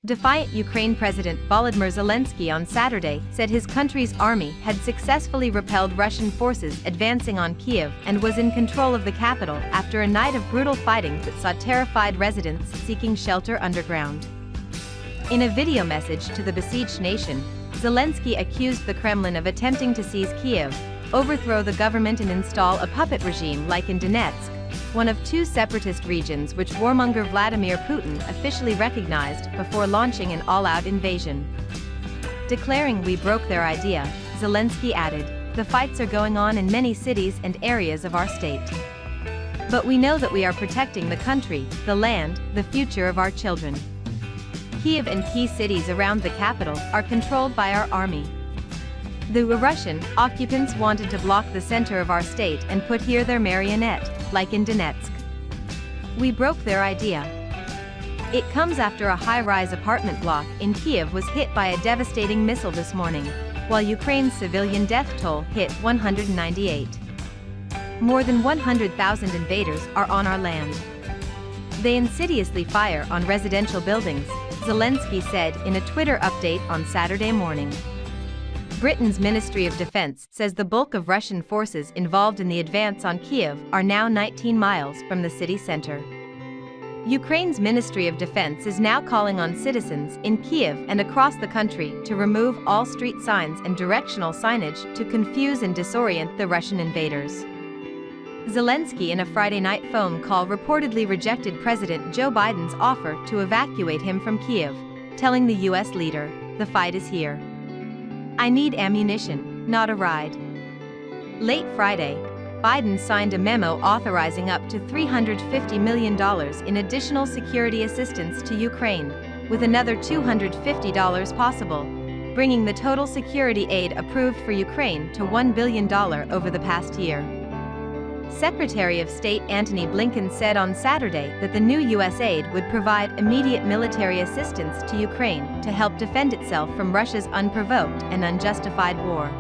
Defiant Ukraine President Volodymyr Zelensky on Saturday said his country's army had successfully repelled Russian forces advancing on Kyiv and was in control of the capital after a night of brutal fighting that saw terrified residents seeking shelter underground. In a video message to the besieged nation, Zelensky accused the Kremlin of attempting to seize Kyiv, overthrow the government and install a puppet regime like in Donetsk, one of two separatist regions which warmonger Vladimir Putin officially recognized before launching an all-out invasion. Declaring "We broke their idea," Zelensky added, "The fights are going on in many cities and areas of our state. But we know that we are protecting the country, the land, the future of our children. Kyiv and key cities around the capital are controlled by our army. The Russian occupants wanted to block the center of our state and put here their marionette, like in Donetsk. We broke their idea." It comes after a high-rise apartment block in Kyiv was hit by a devastating missile this morning, while Ukraine's civilian death toll hit 198. More than 100,000 invaders are on our land. They insidiously fire on residential buildings, Zelensky said in a Twitter update on Saturday morning. Britain's Ministry of Defense says the bulk of Russian forces involved in the advance on Kyiv are now 19 miles from the city center. Ukraine's Ministry of Defense is now calling on citizens in Kyiv and across the country to remove all street signs and directional signage to confuse and disorient the Russian invaders. Zelensky in a Friday night phone call reportedly rejected President Joe Biden's offer to evacuate him from Kyiv, telling the U.S. leader, "The fight is here. I need ammunition, not a ride." Late Friday, Biden signed a memo authorizing up to $350 million in additional security assistance to Ukraine, with another $250 possible, bringing the total security aid approved for Ukraine to $1 billion over the past year. Secretary of State Antony Blinken said on Saturday that the new U.S. aid would provide immediate military assistance to Ukraine to help defend itself from Russia's unprovoked and unjustified war.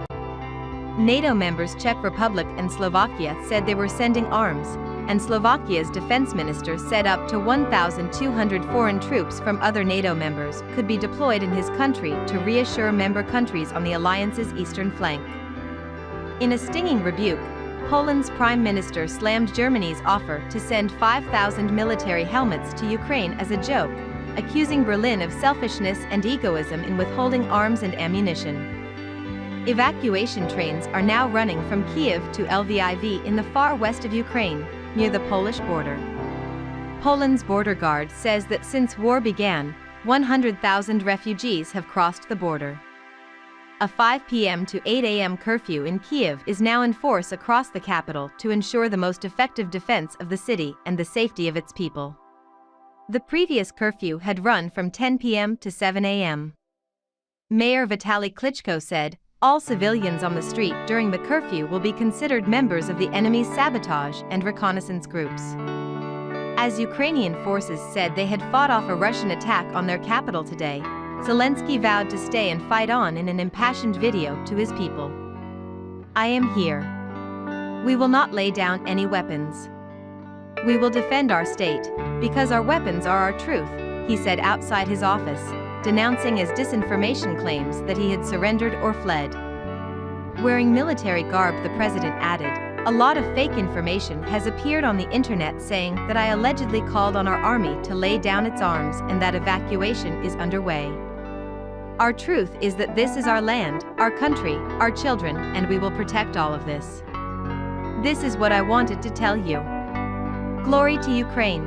NATO members Czech Republic and Slovakia said they were sending arms, and Slovakia's defense minister said up to 1,200 foreign troops from other NATO members could be deployed in his country to reassure member countries on the alliance's eastern flank. In a stinging rebuke, Poland's prime minister slammed Germany's offer to send 5,000 military helmets to Ukraine as a joke, accusing Berlin of selfishness and egoism in withholding arms and ammunition. Evacuation trains are now running from Kyiv to Lviv in the far west of Ukraine, near the Polish border. Poland's border guard says that since war began, 100,000 refugees have crossed the border. A 5 p.m. to 8 a.m. curfew in Kyiv is now in force across the capital to ensure the most effective defense of the city and the safety of its people. The previous curfew had run from 10 p.m. to 7 a.m. Mayor Vitaly Klitschko said, "All civilians on the street during the curfew will be considered members of the enemy's sabotage and reconnaissance groups." As Ukrainian forces said they had fought off a Russian attack on their capital today, Zelensky vowed to stay and fight on in an impassioned video to his people. "I am here. We will not lay down any weapons. We will defend our state, because our weapons are our truth," he said outside his office, denouncing as disinformation claims that he had surrendered or fled. Wearing military garb, the president added, "A lot of fake information has appeared on the internet saying that I allegedly called on our army to lay down its arms and that evacuation is underway. Our truth is that this is our land, our country, our children, and we will protect all of this. This is what I wanted to tell you. Glory to Ukraine."